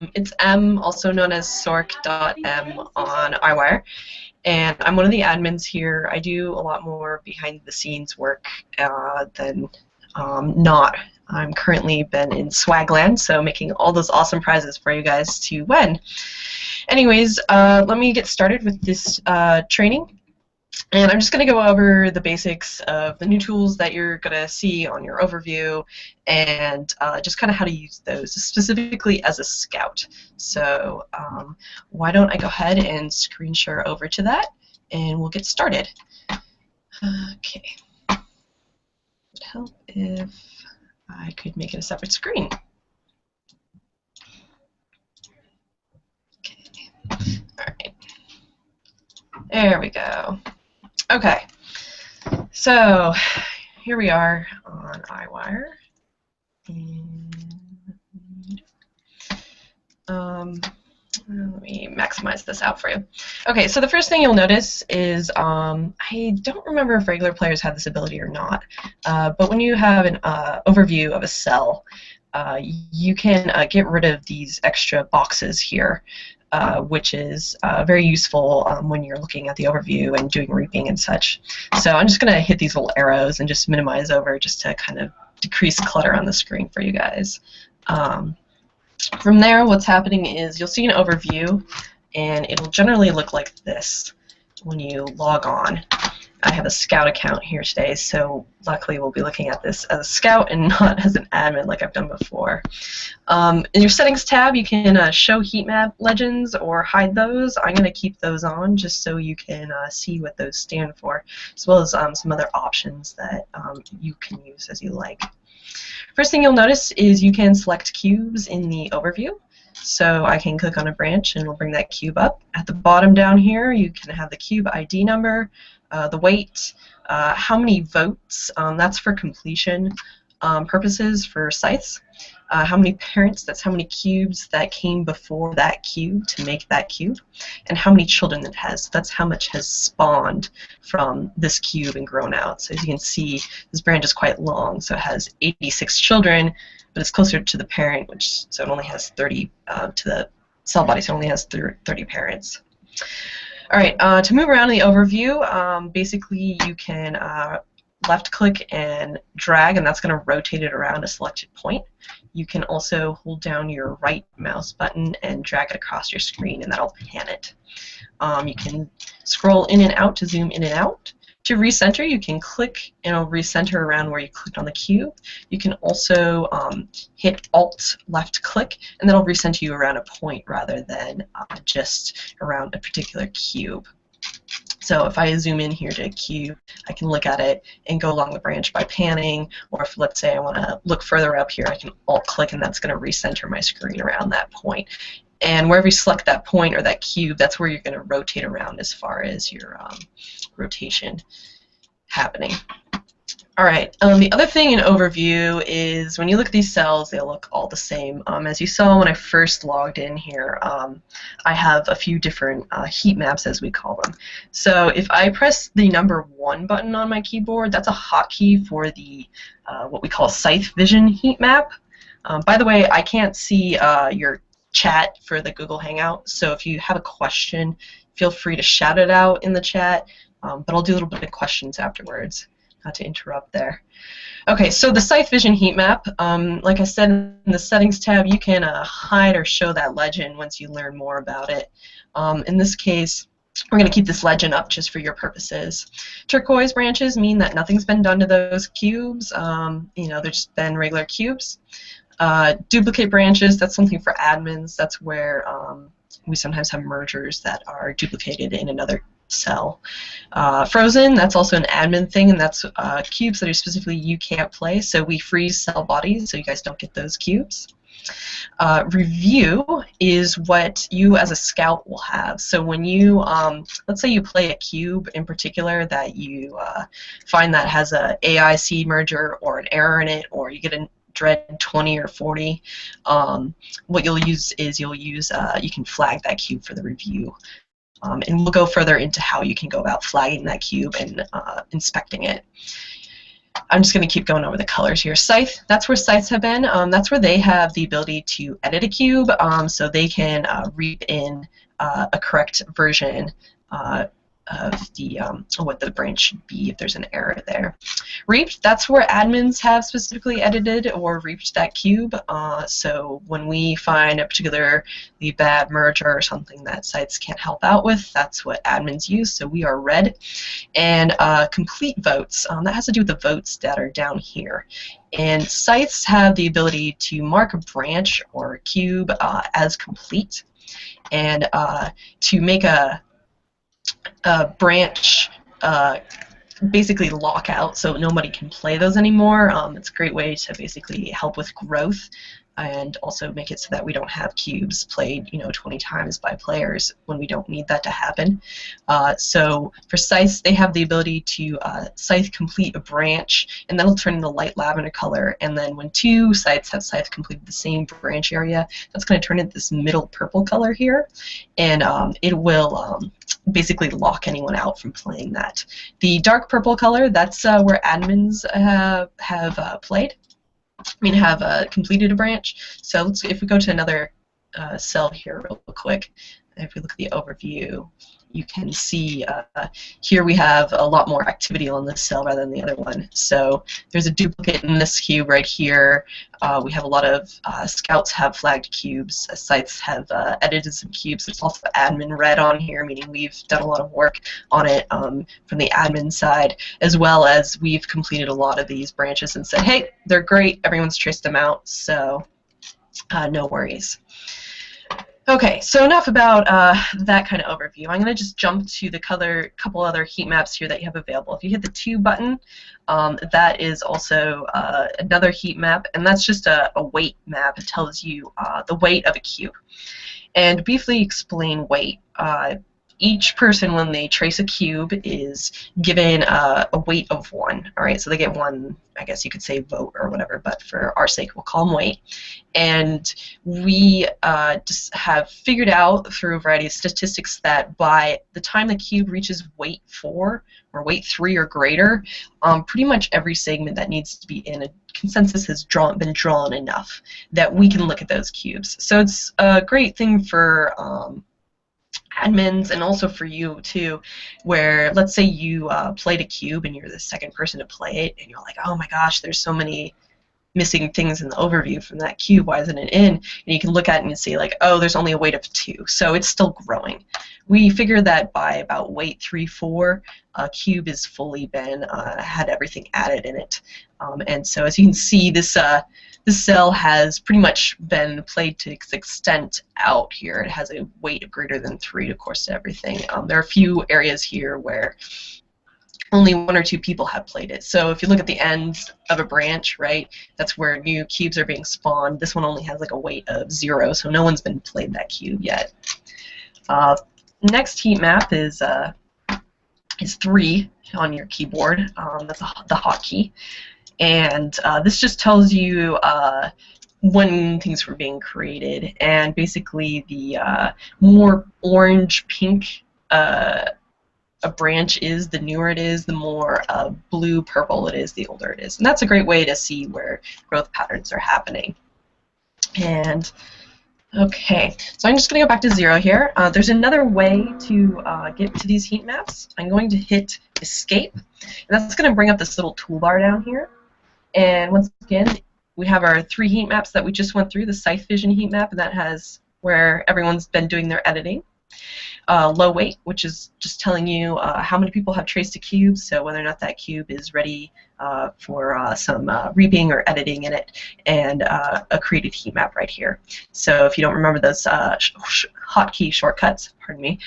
It's M, also known as sork.m on Eyewire, and I'm one of the admins here. I do a lot more behind the scenes work than not. I'm currently been in Swagland, so making all those awesome prizes for you guys to win. Anyways, let me get started with this training. And I'm just going to go over the basics of the new tools that you're going to see on your overview and just kind of how to use those, specifically as a scout. So why don't I go ahead and screen share over to that, and we'll get started. Okay. It would help if I could make it a separate screen. Okay. All right. There we go. Okay, so here we are on Eyewire, and let me maximize this out for you. Okay, so the first thing you'll notice is I don't remember if regular players have this ability or not, but when you have an overview of a cell, you can get rid of these extra boxes here. Which is very useful when you're looking at the overview and doing reaping and such. So I'm just going to hit these little arrows and just minimize over just to kind of decrease clutter on the screen for you guys. From there, what's happening is you'll see an overview, and it'll generally look like this when you log on. I have a scout account here today, so luckily we'll be looking at this as a scout and not as an admin like I've done before. In your settings tab, you can show heat map legends or hide those. I'm going to keep those on just so you can see what those stand for, as well as some other options that you can use as you like. First thing you'll notice is you can select cubes in the overview. So I can click on a branch and it'll bring that cube up. At the bottom down here, you can have the cube ID number, the weight, how many votes, that's for completion purposes for Scythes, how many parents, that's how many cubes that came before that cube to make that cube, and how many children it has. So that's how much has spawned from this cube and grown out. So as you can see, this branch is quite long, so it has 86 children, but it's closer to the parent, which so it only has 30 to the cell body, so it only has 30 parents. All right, to move around the overview, basically you can left click and drag, and that's going to rotate it around a selected point. You can also hold down your right mouse button and drag it across your screen, and that'll pan it. You can scroll in and out to zoom in and out. To recenter, you can click and it'll recenter around where you clicked on the cube. You can also hit Alt left click, and that'll recenter you around a point rather than just around a particular cube. So if I zoom in here to a cube, I can look at it and go along the branch by panning, or if let's say I want to look further up here, I can Alt click and that's going to recenter my screen around that point. And wherever you select that point or that cube, that's where you're going to rotate around as far as your rotation happening. All right, the other thing in overview is when you look at these cells, they look all the same. As you saw when I first logged in here, I have a few different heat maps, as we call them. So if I press the number 1 button on my keyboard, that's a hotkey for the what we call Scythe Vision heat map. By the way, I can't see your chat for the Google Hangout, so if you have a question, feel free to shout it out in the chat, but I'll do a little bit of questions afterwards. Not to interrupt there. Okay, so the Scythe Vision heat map, like I said in the settings tab, you can hide or show that legend once you learn more about it. In this case, we're going to keep this legend up just for your purposes. Turquoise branches mean that nothing's been done to those cubes. You know, they've just been regular cubes. Duplicate branches, that's something for admins. That's where we sometimes have mergers that are duplicated in another cell. Frozen, that's also an admin thing, and that's cubes that are specifically you can't play, so we freeze cell bodies so you guys don't get those cubes. Review is what you as a scout will have. So when you, let's say you play a cube in particular that you find that has a AI seed merger or an error in it, or you get a dread 20 or 40, what you'll use is you can flag that cube for the review. And we'll go further into how you can go about flagging that cube and inspecting it. I'm just going to keep going over the colors here. Scythe, that's where Scythes have been. That's where they have the ability to edit a cube, so they can reap in a correct version of the what the branch should be if there's an error there. Reaped, that's where admins have specifically edited or reaped that cube. So when we find a particularly bad merger or something that sites can't help out with, that's what admins use. So we are red. And complete votes, that has to do with the votes that are down here. And sites have the ability to mark a branch or a cube as complete, and to make a branch basically lock out so nobody can play those anymore. It's a great way to basically help with growth and also make it so that we don't have cubes played 20 times by players when we don't need that to happen. So for Scythe, they have the ability to Scythe complete a branch, and that'll turn into light lavender color, and then when two Scythes have Scythe completed the same branch area, that's going to turn into this middle purple color here, and it will basically lock anyone out from playing that. The dark purple color, that's where admins have played. Have completed a branch. So if we go to another cell here real quick, if we look at the overview, you can see here we have a lot more activity on this cell rather than the other one. So there's a duplicate in this cube right here. We have a lot of scouts have flagged cubes. Sites have edited some cubes. There's also admin red on here, meaning we've done a lot of work on it from the admin side, as well as we've completed a lot of these branches and said, hey, they're great. Everyone's traced them out, so no worries. Okay, so enough about that kind of overview. I'm going to just jump to the couple other heat maps here that you have available. If you hit the 2 button, that is also another heat map, and that's just a weight map. It tells you the weight of a cube. And to briefly explain weight, each person, when they trace a cube, is given a weight of 1. All right, so they get 1, I guess you could say vote or whatever, but for our sake, we'll call them weight. And we just have figured out through a variety of statistics that by the time the cube reaches weight 4 or weight 3 or greater, pretty much every segment that needs to be in a consensus has been drawn enough that we can look at those cubes. So it's a great thing for admins, and also for you too, where let's say you played a cube and you're the second person to play it, and you're like, oh my gosh, there's so many missing things in the overview from that cube, why isn't it in? And you can look at it and see like, oh, there's only a weight of 2, so it's still growing. We figure that by about weight 3, 4, a cube is fully been had everything added in it, and so as you can see, this cell has pretty much been played to its extent out here. It has a weight of greater than 3, of course, to everything. There are a few areas here where only 1 or 2 people have played it. So if you look at the ends of a branch, right, that's where new cubes are being spawned. This one only has like a weight of 0, so no one's been played that cube yet. Next heat map is 3 on your keyboard. That's the hotkey. And this just tells you when things were being created, and basically the more orange-pink a branch is, the newer it is, the more blue-purple it is, the older it is. And that's a great way to see where growth patterns are happening. And okay, so I'm just going to go back to 0 here. There's another way to get to these heat maps. I'm going to hit Escape, and that's going to bring up this little toolbar down here. And once again, we have our 3 heat maps that we just went through, the Scythe Vision heat map, and that has where everyone's been doing their editing. Low weight, which is just telling you how many people have traced a cube, so whether or not that cube is ready for some reaping or editing in it, and a created heat map right here. So if you don't remember those hotkey shortcuts, pardon me,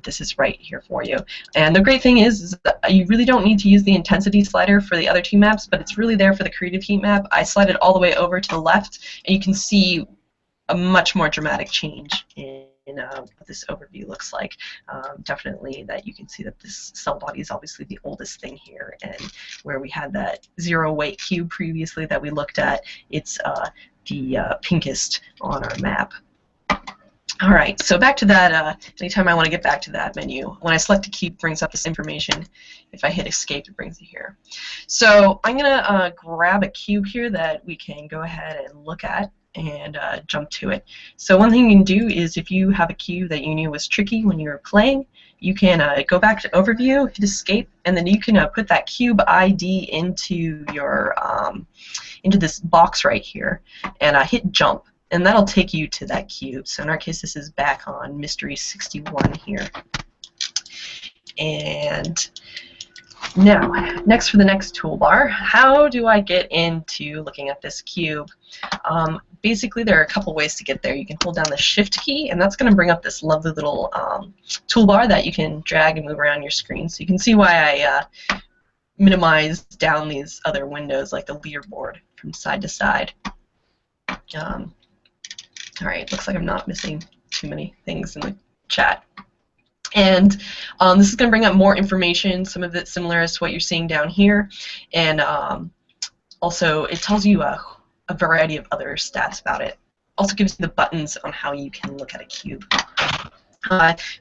this is right here for you. And the great thing is that you really don't need to use the intensity slider for the other 2 maps, but it's really there for the creative heat map. I slide it all the way over to the left, and you can see a much more dramatic change in what this overview looks like. Definitely that you can see that this cell body is obviously the oldest thing here, and where we had that 0 weight cube previously that we looked at, it's the pinkest on our map. All right, so back to that, anytime I want to get back to that menu, when I select a cube, it brings up this information. If I hit escape, it brings it here. So I'm going to grab a cube here that we can go ahead and look at and jump to it. So one thing you can do is if you have a cube that you knew was tricky when you were playing, you can go back to overview, hit escape, and then you can put that cube ID into your into this box right here and hit jump. And that'll take you to that cube. So in our case, this is back on Mystery 61 here. And now, next for the next toolbar, how do I get into looking at this cube? Basically, there are a couple ways to get there. You can hold down the Shift key, and that's going to bring up this lovely little toolbar that you can drag and move around your screen. So you can see why I minimized down these other windows, like the leaderboard from side to side. Alright, looks like I'm not missing too many things in the chat. And this is going to bring up more information, some of it similar to what you're seeing down here. And also, it tells you a variety of other stats about it. Also gives you the buttons on how you can look at a cube.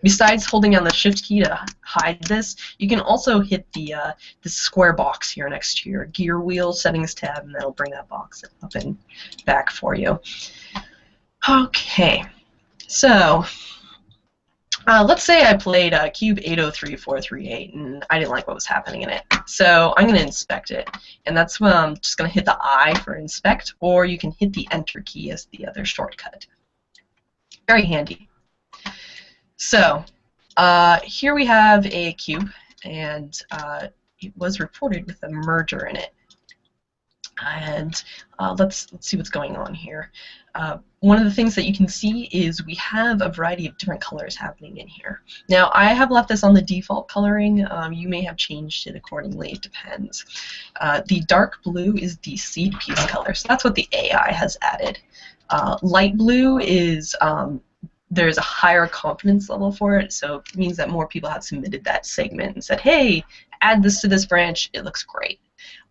Besides holding down the Shift key to hide this, you can also hit the square box here next to your gear wheel settings tab, and that'll bring that box up and back for you. Okay, so let's say I played cube 803438 and I didn't like what was happening in it. So I'm going to inspect it, and that's when I'm just going to hit the I for inspect, or you can hit the enter key as the other shortcut. Very handy. So here we have a cube, and it was reported with a merger in it. And let's see what's going on here. One of the things that you can see is we have a variety of different colors happening in here. Now, I have left this on the default coloring. You may have changed it accordingly. It depends. The dark blue is the seed piece color, so that's what the AI has added. Light blue is there's a higher confidence level for it, so it means that more people have submitted that segment and said, hey, add this to this branch, it looks great.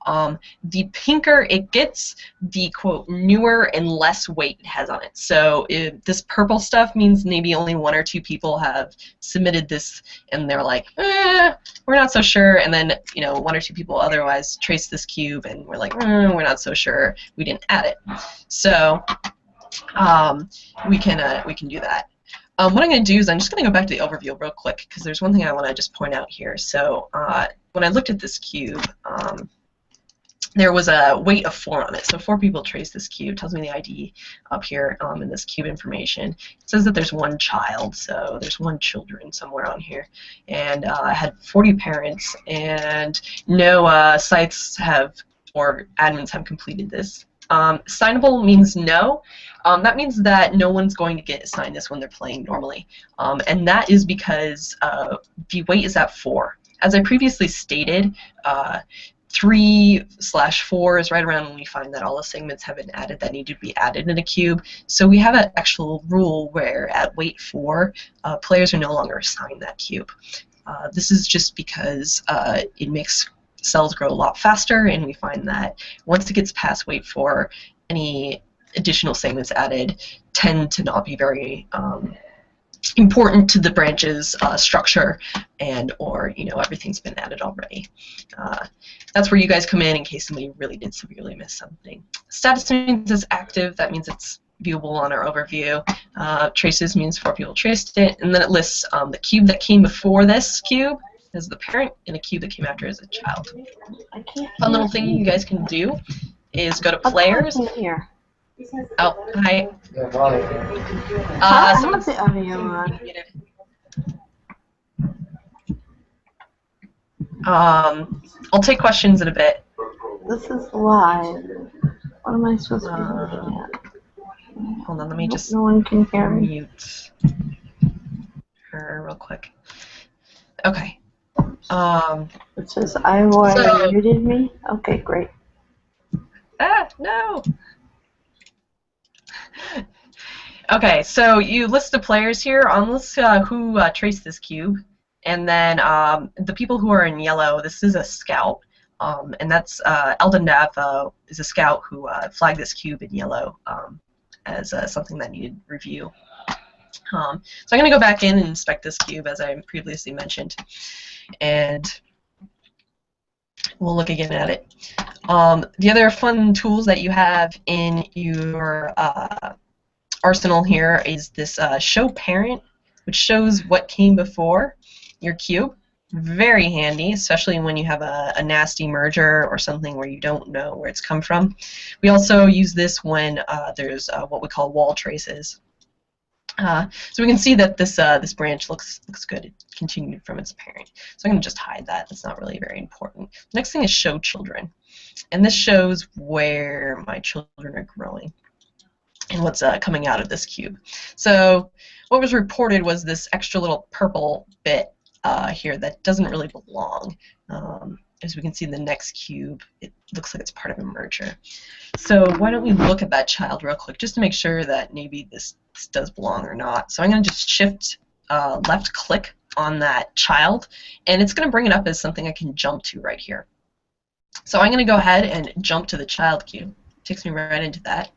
The pinker it gets, the quote newer and less weight it has on it. So this purple stuff means maybe only 1 or 2 people have submitted this, and they're like, we're not so sure. And then 1 or 2 people otherwise trace this cube, and we're like, we're not so sure. We didn't add it. So we can do that. What I'm going to do is I'm just going to go back to the overview real quick, because there's one thing I want to just point out here. So when I looked at this cube, there was a weight of 4 on it. So 4 people traced this cube. It tells me the ID up here in this cube information. It says that there's 1 child, so there's 1 children somewhere on here. And I had 40 parents, and no sites have or admins have completed this. Signable means no. That means that no one's going to get assigned this when they're playing normally. And that is because the weight is at 4. As I previously stated, 3/4 is right around when we find that all the segments have been added that need to be added in a cube. So we have an actual rule where at weight 4, players are no longer assigned that cube. This is just because it makes cells grow a lot faster, and we find that once it gets past weight 4, any additional segments added tend to not be very important to the branch's structure, and or everything's been added already. That's where you guys come in case somebody really did severely miss something. Status means it's active. That means it's viewable on our overview. Traces means 4 people traced it, and then it lists the cube that came before this cube as the parent, and a cube that came after as a child. Fun little thing you guys can do is go to players. Oh, hi. Someone's the audio on. I'll take questions in a bit. This is live. What am I supposed to be looking at? Hold on, let me just no one can hear me. Mute her real quick. Okay. It says Eyewire muted me. Okay, great. No. Okay, so you list the players here on list who traced this cube, and then the people who are in yellow. This is a scout, and that's Eldon Dav is a scout who flagged this cube in yellow as something that needed review. So I'm going to go back in and inspect this cube as I previously mentioned, and we'll look again at it. The other fun tools that you have in your arsenal here is this show parent, which shows what came before your cube. Very handy, especially when you have a nasty merger or something where you don't know where it's come from. We also use this when there's what we call wall traces. So we can see that this branch looks good. It continued from its parent. So I'm going to just hide that. That's not really very important. Next thing is show children, and this shows where my children are growing and what's coming out of this cube. So what was reported was this extra little purple bit here that doesn't really belong. As we can see in the next cube, it looks like it's part of a merger. So why don't we look at that child real quick just to make sure that maybe this does belong or not. So I'm going to just shift left click on that child, and it's going to bring it up as something I can jump to right here. So I'm going to go ahead and jump to the child cube. It takes me right into that.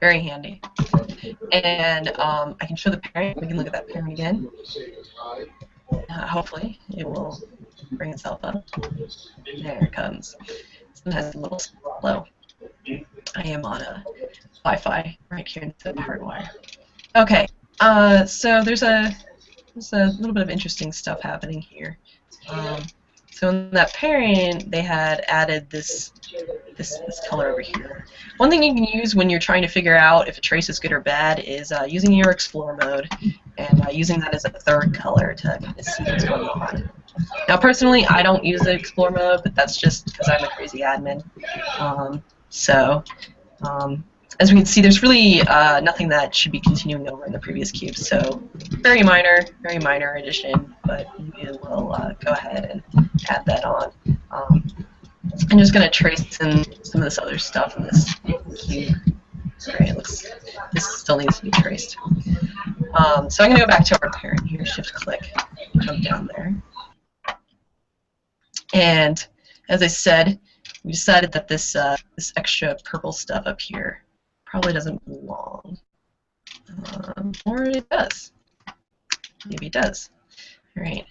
Very handy. And I can show the parent. We can look at that parent again. Hopefully it will bring itself up. There it comes. Sometimes a little slow. I am on a Wi-Fi right here instead of hardwire. Okay, so there's a little bit of interesting stuff happening here. So in that parent, they had added this color over here. One thing you can use when you're trying to figure out if a trace is good or bad is using your Explore mode and using that as a third color to kind of see what's going on. Now, personally, I don't use the Explore mode, but that's just because I'm a crazy admin. As we can see, there's really nothing that should be continuing over in the previous cube. So very minor addition, but we will go ahead and add that on. I'm just going to trace in some of this other stuff in this cube. Sorry, this still needs to be traced. So I'm going to go back to our parent here, shift click, jump down there. And as I said, we decided that this extra purple stuff up here probably doesn't belong. Or it does. Maybe it does. All right.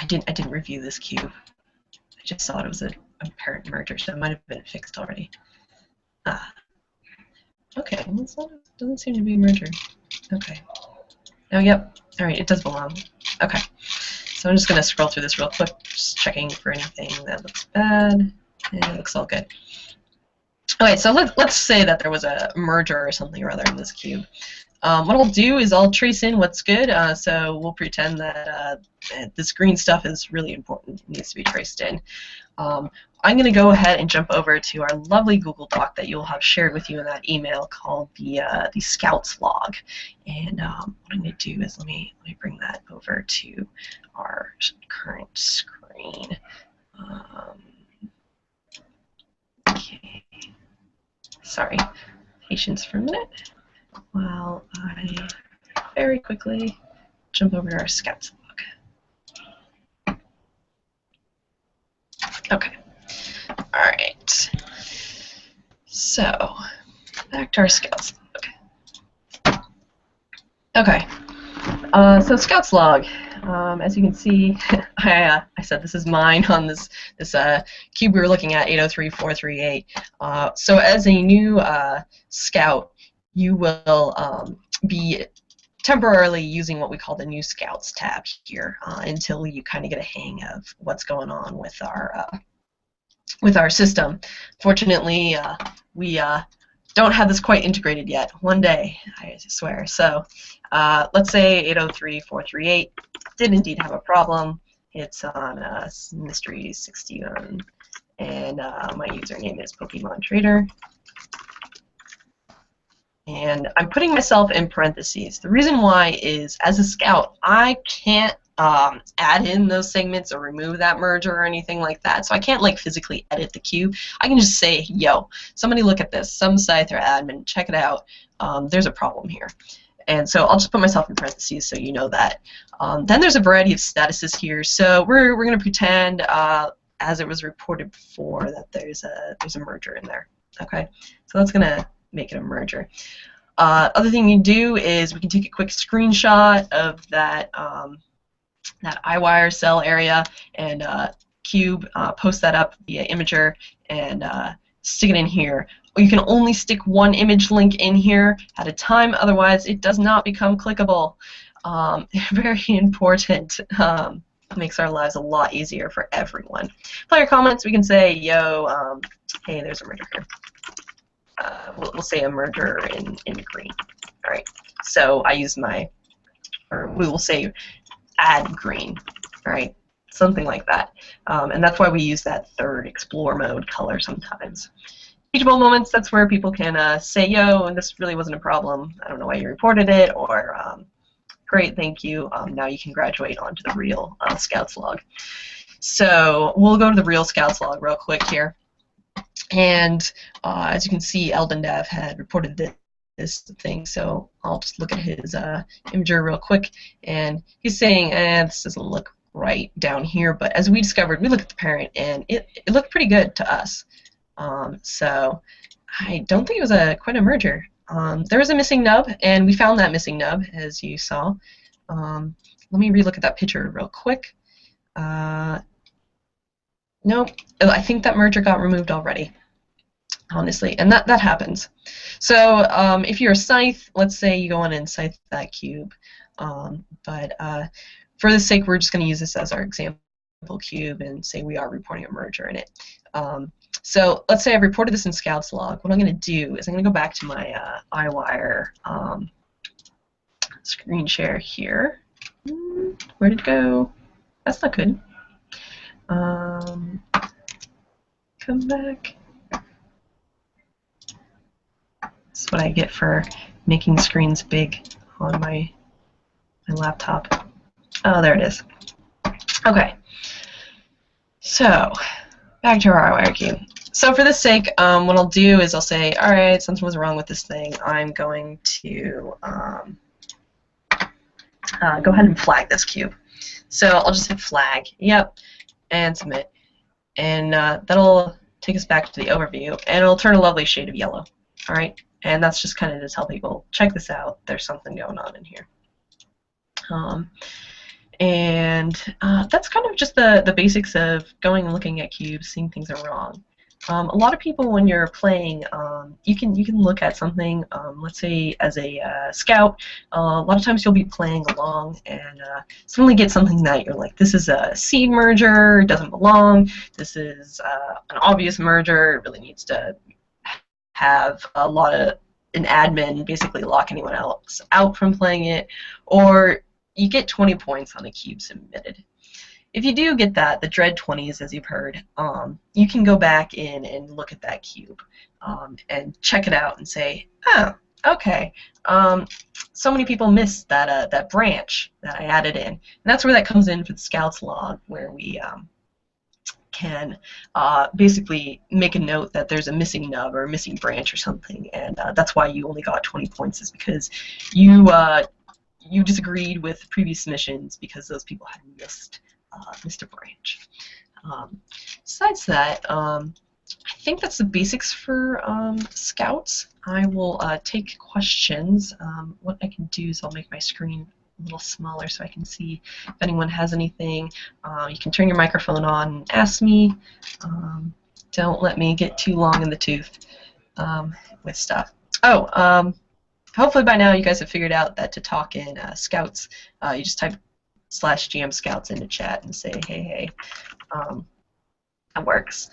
I didn't review this cube. I just thought it was a parent merger, so it might have been fixed already. Okay, this doesn't seem to be a merger. Okay. Oh, yep. All right, it does belong. Okay. So I'm just going to scroll through this real quick, just checking for anything that looks bad. And it looks all good. Okay, so let's say that there was a merger or something or other in this cube. What I'll do is I'll trace in what's good, so we'll pretend that this green stuff is really important, it needs to be traced in. I'm going to go ahead and jump over to our lovely Google Doc that you'll have shared with you in that email called the Scouts log. And what I'm going to do is let me bring that over to our current screen. Okay. Sorry, patience for a minute while I very quickly jump over to our Scouts log. Okay. All right. So back to our Scouts log. Okay. So Scouts log. As you can see, I said this is mine on this cube we were looking at, 803438. So as a new scout, you will be temporarily using what we call the new Scouts tab here until you kind of get a hang of what's going on with our system. Fortunately, we don't have this quite integrated yet. One day, I swear. So let's say 803438 did indeed have a problem. It's on Mystery 61, and my username is Pokemon Trader. And I'm putting myself in parentheses. The reason why is, as a scout, I can't add in those segments or remove that merger or anything like that. So I can't like physically edit the cube. I can just say, yo, somebody look at this. Some Scythe or admin, check it out. There's a problem here. And so I'll just put myself in parentheses so you know that. Then there's a variety of statuses here. So we're going to pretend, as it was reported before, that there's a merger in there. Okay, so that's going to make it a merger. Other thing you do is we can take a quick screenshot of that that Eyewire cell area and cube, post that up via Imager, and stick it in here. You can only stick one image link in here at a time, otherwise it does not become clickable. Very important. Makes our lives a lot easier for everyone. Player comments, we can say, yo, hey, there's a merger here. We'll say a merger in green. All right. So I use or we will say add green. All right. Something like that. And that's why we use that third explore mode color sometimes. Teachable moments, that's where people can say, yo, and this really wasn't a problem. I don't know why you reported it, or great, thank you. Now you can graduate onto the real Scouts log. So we'll go to the real Scouts log real quick here. And as you can see, Eldendav had reported this thing, so I'll just look at his Imager real quick. And he's saying, this doesn't look right down here, but as we discovered, we looked at the parent, and it looked pretty good to us. So I don't think it was quite a merger. There was a missing nub, and we found that missing nub, as you saw. Let me relook at that picture real quick. Nope. I think that merger got removed already, honestly, and that happens. So if you're a Scythe, let's say you go on and Scythe that cube. But for the sake, we're just going to use this as our example cube and say we are reporting a merger in it. So let's say I've reported this in Scouts log. What I'm going to do is I'm going to go back to my Eyewire screen share here. Where did it go? That's not good. Come back. This is what I get for making screens big on my laptop. Oh, there it is. Okay. So back to our Eyewire cube. So for this sake, what I'll do is I'll say, all right, something was wrong with this thing. I'm going to go ahead and flag this cube. So I'll just hit flag, yep, and submit. And that'll take us back to the overview, and it'll turn a lovely shade of yellow. All right, and that's just kind of to tell people, check this out. There's something going on in here. And that's kind of just the basics of going and looking at cubes, seeing things are wrong. A lot of people, when you're playing, you can look at something. Let's say as a scout, a lot of times you'll be playing along and suddenly get something that you're like, this is a seed merger, it doesn't belong. This is an obvious merger. It really needs to have an admin basically lock anyone else out from playing it, or you get 20 points on a cube submitted. If you do get that, the dread 20s, as you've heard, you can go back in and look at that cube and check it out and say, oh, okay, so many people missed that branch that I added in. And that's where that comes in for the Scouts log, where we can basically make a note that there's a missing nub or a missing branch or something, and that's why you only got 20 points, is because you disagreed with previous submissions because those people had missed a branch. Besides that, I think that's the basics for Scouts. I will take questions. What I can do is I'll make my screen a little smaller so I can see if anyone has anything. You can turn your microphone on and ask me. Don't let me get too long in the tooth with stuff. Oh, hopefully by now you guys have figured out that to talk in Scouts, you just type /GM Scouts into chat and say, hey. That works.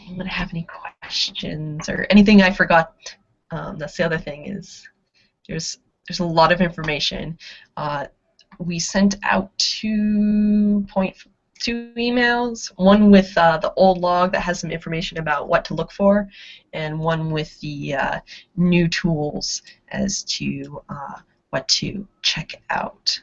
Anyone have any questions or anything I forgot? That's the other thing, is there's a lot of information. We sent out 2 emails, one with the old log that has some information about what to look for, and one with the new tools as to what to check out.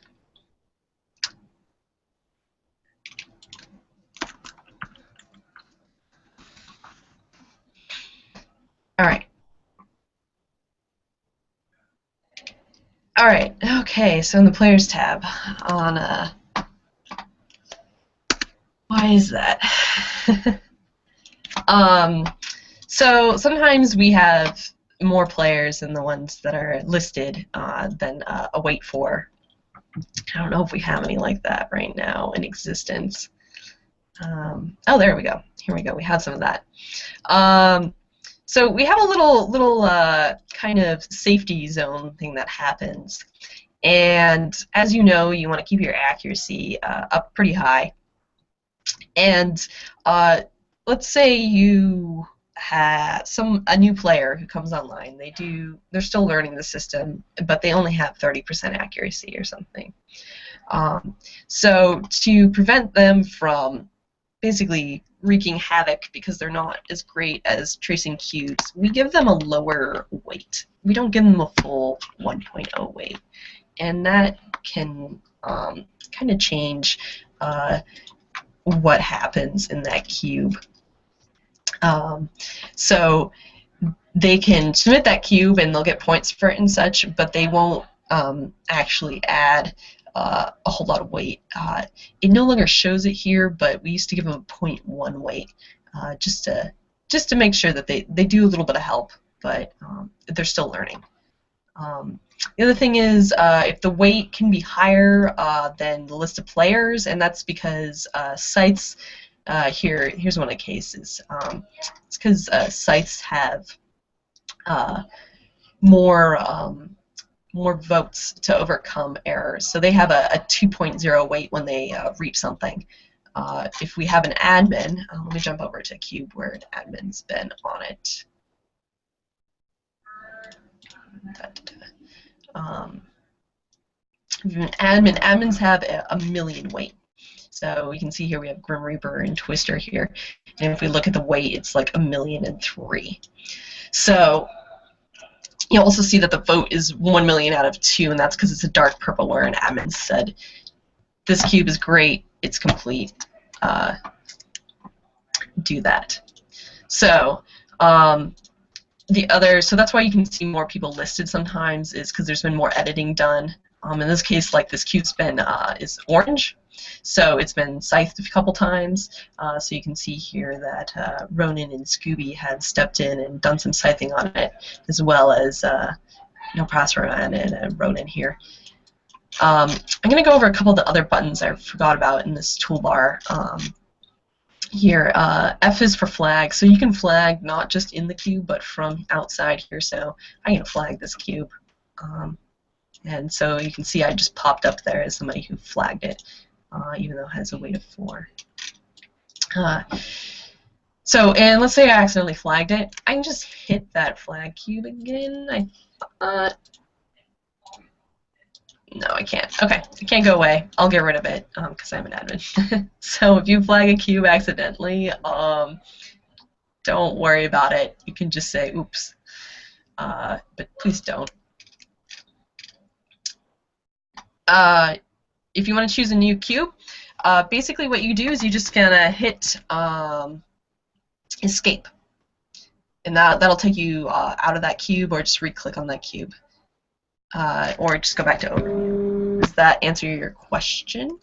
All right, okay, so in the Players tab on why is that? So sometimes we have more players than the ones that are listed than a wait for. I don't know if we have any like that right now in existence. Oh, there we go. Here we go. We have some of that. So we have a little kind of safety zone thing that happens. And as you know, you want to keep your accuracy up pretty high. And let's say you have a new player who comes online. They're still learning the system, but they only have 30% accuracy or something. So to prevent them from basically wreaking havoc because they're not as great as tracing cubes, we give them a lower weight. We don't give them a full 1.0 weight. And that can kind of change what happens in that cube. So they can submit that cube and they'll get points for it and such, but they won't actually add a whole lot of weight. It no longer shows it here, but we used to give them a 0.1 weight just to make sure that they do a little bit of help, but they're still learning. The other thing is if the weight can be higher than the list of players, and that's because Scythes, here's one of the cases. It's because Scythes have more votes to overcome errors. So they have a 2.0 weight when they reach something. If we have an admin, let me jump over to Cube where an admin's been on it. Admins have a million weight. So we can see here we have Grim Reaper and Twister here. And if we look at the weight, it's like 1,000,003. So you'll also see that the vote is 1,000,000 out of 2, and that's because it's a dark purple where an admin said, this cube is great, it's complete, do that. So so that's why you can see more people listed sometimes, is because there's been more editing done. In this case, like this cube's been is orange, so it's been scythed a couple times. So you can see here that Ronan and Scooby had stepped in and done some scything on it, as well as Ronan and Ronan here. I'm going to go over a couple of the other buttons I forgot about in this toolbar. Here, F is for flag, so you can flag not just in the cube, but from outside here. So I'm going to flag this cube. And so you can see I just popped up there as somebody who flagged it, even though it has a weight of 4. And let's say I accidentally flagged it. I can just hit that flag cube again. I thought... No, I can't. Okay, it can't go away. I'll get rid of it because I'm an admin. So if you flag a cube accidentally, don't worry about it. You can just say, oops. But please don't. If you want to choose a new cube, basically what you do is you just gonna hit escape. And that'll take you out of that cube, or just re-click on that cube. Or just go back to overview. Does that answer your question?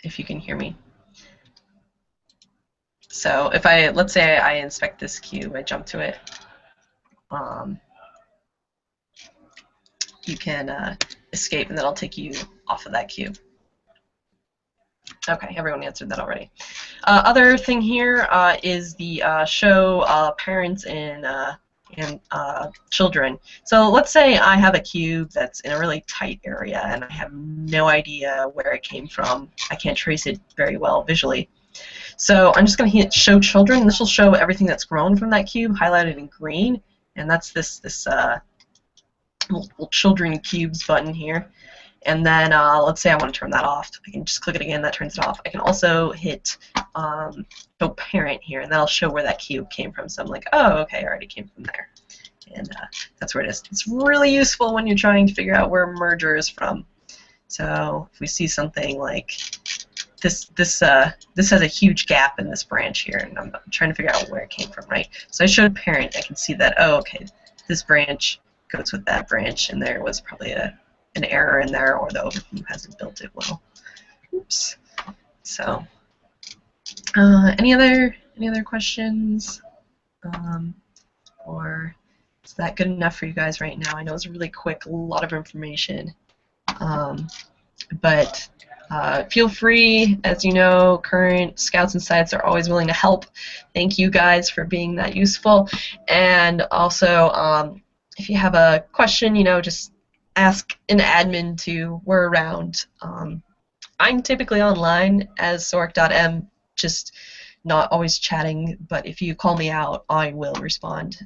If you can hear me. So if let's say I inspect this cube, I jump to it, you can escape, and that'll take you off of that cube. Okay, everyone answered that already. Other thing here is the show parents and children. So let's say I have a cube that's in a really tight area and I have no idea where it came from. I can't trace it very well visually. So I'm just going to hit Show Children. This will show everything that's grown from that cube, highlighted in green, and that's this little Children Cubes button here. And then let's say I want to turn that off. I can just click it again, that turns it off. I can also hit Show Parent here, and that'll show where that cube came from. So I'm like, oh, okay, it already came from there. And that's where it is. It's really useful when you're trying to figure out where a merger is from. So if we see something like this has a huge gap in this branch here, and I'm trying to figure out where it came from, right? So I showed Parent. I can see that, oh, okay, this branch goes with that branch, and there was probably an error in there, or the overview hasn't built it well. Oops. So Any other questions? Or is that good enough for you guys right now? I know it's really quick, a lot of information. But feel free, as you know, current scouts and Scythes are always willing to help. Thank you guys for being that useful. And also, if you have a question, just ask an admin to. We're around. I'm typically online as sork.m, just not always chatting, but if you call me out, I will respond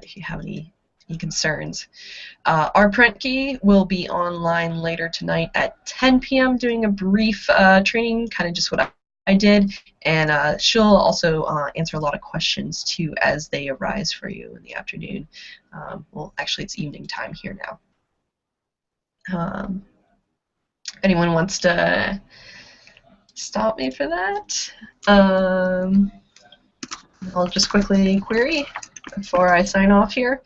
if you have any concerns. Our print key will be online later tonight at 10 p.m. doing a brief training, kind of just what I did, and she'll also answer a lot of questions too as they arise for you in the afternoon. Well, actually, it's evening time here now. Anyone wants to stop me for that? I'll just quickly query before I sign off here.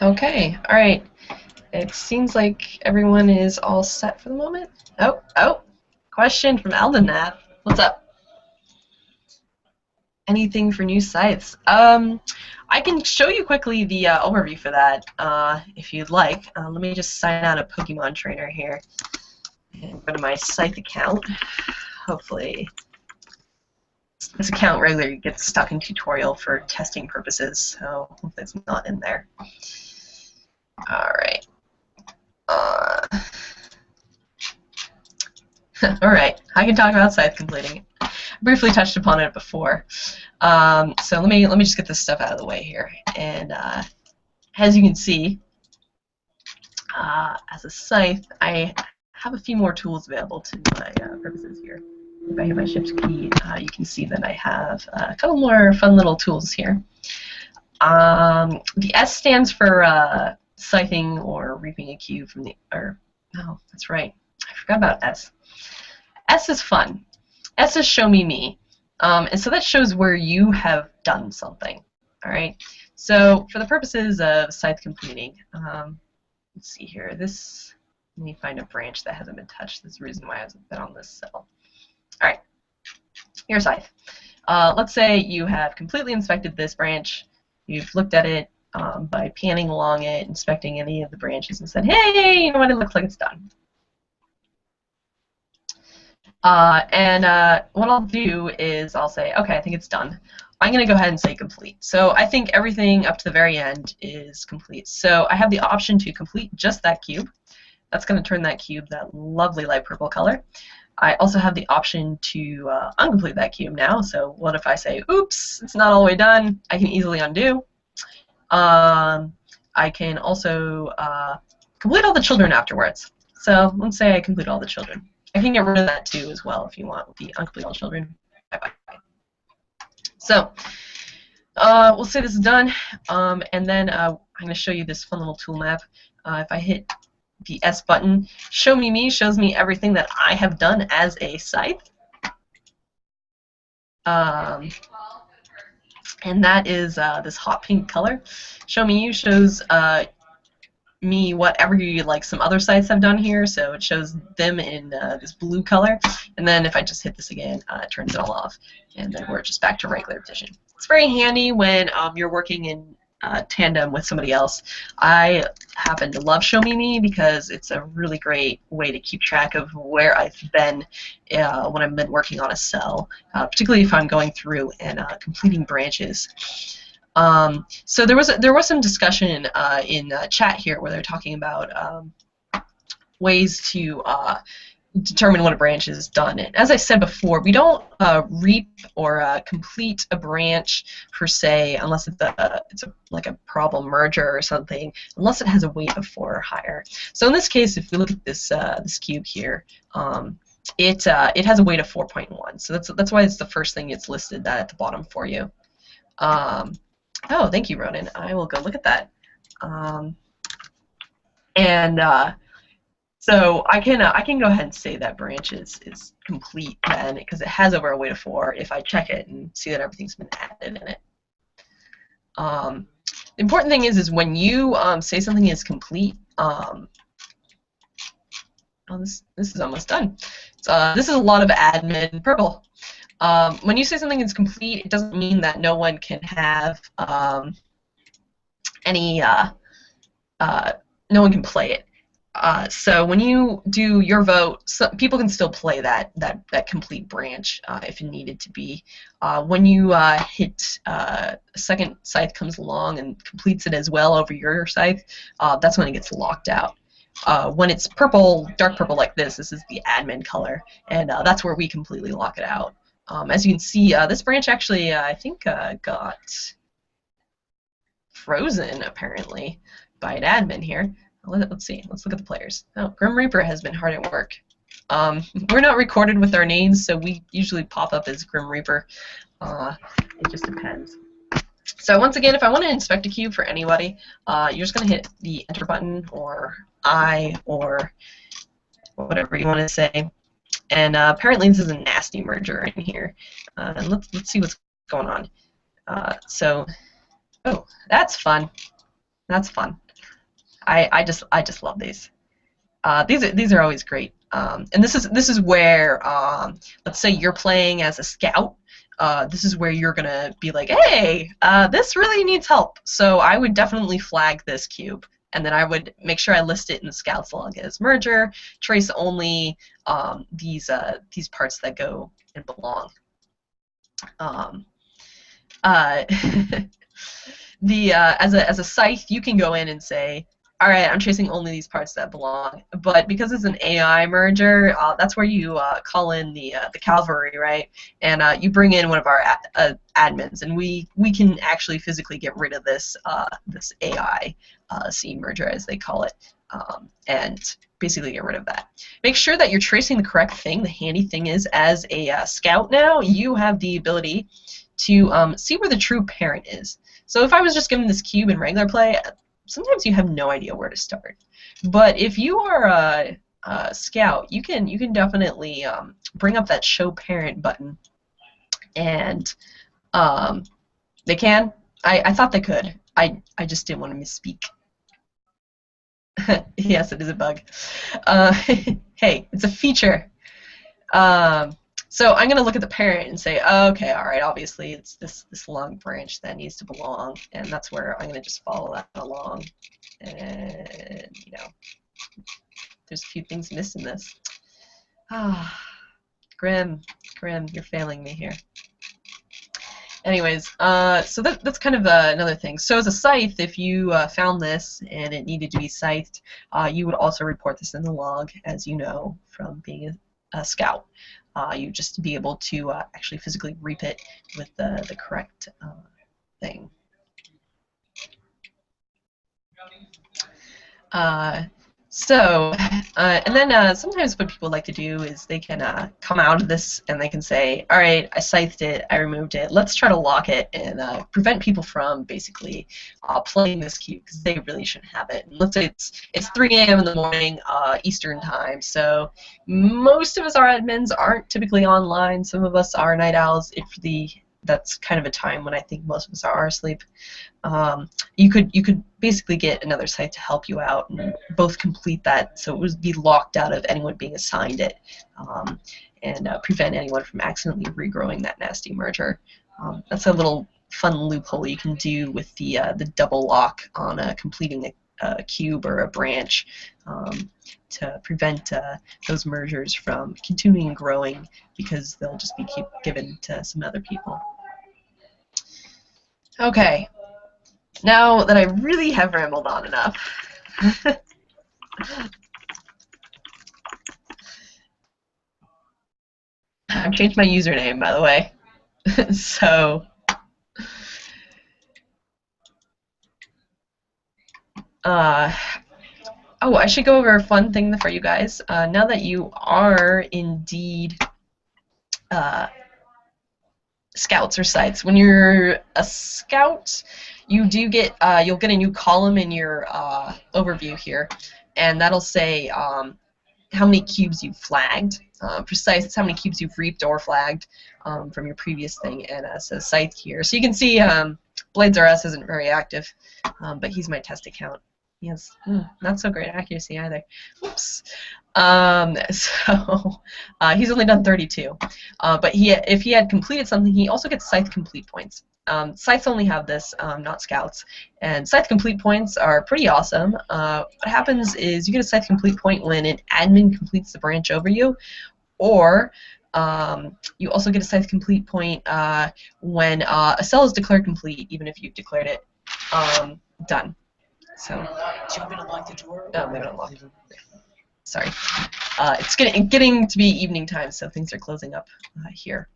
Okay, all right. It seems like everyone is all set for the moment. Oh, question from Eldennath. What's up? Anything for new Scythes? I can show you quickly the overview for that if you'd like. Let me just sign out a Pokemon trainer here and go to my Scythe account. Hopefully this account regularly gets stuck in tutorial for testing purposes, so hopefully it's not in there. Alright. Alright, I can talk about Scythe completing. Briefly touched upon it before. So let me just get this stuff out of the way here. And as you can see, as a Scythe, I have a few more tools available to my purposes here. If I hit my shift key, you can see that I have a couple more fun little tools here. The S stands for scything or reaping a cube from the, no, that's right. I forgot about S. S is fun. S is show me. And so that shows where you have done something. All right. So for the purposes of Scythe completing, let's see here. Let me find a branch that hasn't been touched. That's the reason why I hasn't been on this cell. All right. Here's Scythe. Let's say you have completely inspected this branch. You've looked at it by panning along it, inspecting any of the branches, and said, hey, you know what? It looks like it's done. What I'll do is I'll say, okay, I think it's done. I'm going to go ahead and say complete. So I think everything up to the very end is complete. So I have the option to complete just that cube. That's going to turn that cube that lovely light purple color. I also have the option to uncomplete that cube now. So what if I say, oops, it's not all the way done? I can easily undo. I can also complete all the children afterwards. So let's say I complete all the children. I can get rid of that too as well if you want with the uncomplete all children. Bye-bye. So we'll say this is done, and then I'm going to show you this fun little tool map. If I hit the S button, show me shows me everything that I have done as a Scythe. And that is this hot pink color. Show me you shows me whatever like some other Scythes have done here, so it shows them in this blue color, and then if I just hit this again, it turns it all off, and then we're just back to regular vision. It's very handy when you're working in tandem with somebody else. I happen to love Show Me because it's a really great way to keep track of where I've been when I've been working on a cell, particularly if I'm going through and completing branches. So there was some discussion in chat here where they're talking about ways to determine when a branch is done. And as I said before, we don't reap or complete a branch per se unless it's like a problem merger or something, unless it has a weight of 4 or higher. So in this case, if we look at this this cube here, it has a weight of 4.1. So that's why it's the first thing it's listed that at the bottom for you. Oh, thank you, Ronan. I will go look at that. So I can go ahead and say that branch is complete then, because it has over a weight of 4 if I check it and see that everything's been added in it. The important thing is when you say something is complete. Oh, this is almost done. This is a lot of admin purple. When you say something is complete, it doesn't mean that no one can have any. No one can play it. So when you do your vote, people can still play that complete branch if it needed to be. When you hit a second scythe comes along and completes it as well over your scythe, that's when it gets locked out. When it's purple, dark purple like this is the admin color, and that's where we completely lock it out. As you can see, this branch actually, I think, got frozen, apparently, by an admin here. Let's see. Let's look at the players. Oh, Grim Reaper has been hard at work. We're not recorded with our names, so we usually pop up as Grim Reaper. It just depends. So once again, if I want to inspect a cube for anybody, you're just going to hit the Enter button, or I, or whatever you want to say. And apparently this is a nasty merger in here. And let's see what's going on. Oh, that's fun. That's fun. I just love these. These are always great. And this is where let's say you're playing as a scout. This is where you're gonna be like, hey, this really needs help. So I would definitely flag this cube, and then I would make sure I list it in the scout's log as merger. Trace only these parts that go and belong. As a scythe, you can go in and say, all right, I'm tracing only these parts that belong. But because it's an AI merger, that's where you call in the cavalry, right? And you bring in one of our admins, and we can actually physically get rid of this this AI scene merger, as they call it, and basically get rid of that. Make sure that you're tracing the correct thing. The handy thing is, as a scout now, you have the ability to see where the true parent is. So if I was just given this cube in regular play, sometimes you have no idea where to start. But if you are a scout, you can definitely bring up that show parent button, and they can. I thought they could. I just didn't want to misspeak. Yes, it is a bug. Hey, it's a feature. So I'm going to look at the parent and say, oh, okay, all right, obviously it's this long branch that needs to belong, and that's where I'm going to just follow that along. And, you know, there's a few things missing this. Ah, Grim, you're failing me here. Anyways, so that's kind of another thing. So as a scythe, if you found this and it needed to be scythed, you would also report this in the log, as you know from being a scout. You just be able to actually physically reap it with the correct thing. And then sometimes what people like to do is they can come out of this and they can say, all right, I scythed it, I removed it, let's try to lock it and prevent people from basically playing this cube, because they really shouldn't have it. And let's say it's 3 a.m. in the morning Eastern time, so most of us, our admins, aren't typically online. Some of us are night owls. That's kind of a time when I think most of us are asleep. You could basically get another site to help you out and both complete that, so it would be locked out of anyone being assigned it, and prevent anyone from accidentally regrowing that nasty merger. That's a little fun loophole you can do with the double lock on completing a cube or a branch, to prevent those mergers from continuing and growing, because they'll just be given to some other people. Okay, now that I really have rambled on enough, I've changed my username, by the way. So, oh, I should go over a fun thing for you guys. Now that you are indeed scouts or scythes, when you're a scout, you do get you'll get a new column in your overview here, and that'll say how many cubes you've flagged. For scythes, it's how many cubes you've reaped or flagged from your previous thing, and it says scythe here. So you can see Blades RS isn't very active, but he's my test account. He has not so great accuracy either. Oops. So he's only done 32. But if he had completed something, he also gets Scythe complete points. Scythes only have this, not Scouts. And Scythe complete points are pretty awesome. What happens is you get a Scythe complete point when an admin completes the branch over you, or you also get a Scythe complete point when a cell is declared complete, even if you've declared it done. So. Do you want me to lock the door? Oh, maybe not lock. Sorry. It's getting to be evening time, so things are closing up here.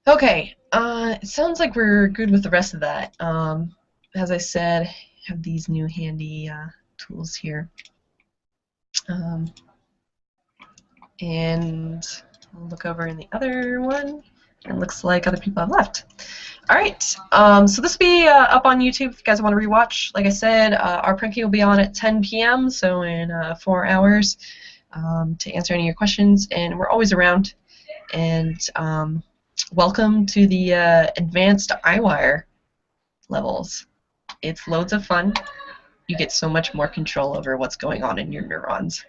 Okay. It sounds like we're good with the rest of that. As I said, I have these new handy tools here. And I'll look over in the other one. It looks like other people have left. All right, so this will be up on YouTube if you guys want to rewatch. Like I said, our pranking will be on at 10 p.m., so in 4 hours, to answer any of your questions. And we're always around. And welcome to the advanced Eyewire levels. It's loads of fun. You get so much more control over what's going on in your neurons.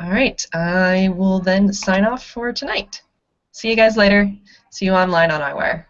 All right, I will then sign off for tonight. See you guys later. See you online on Eyewire.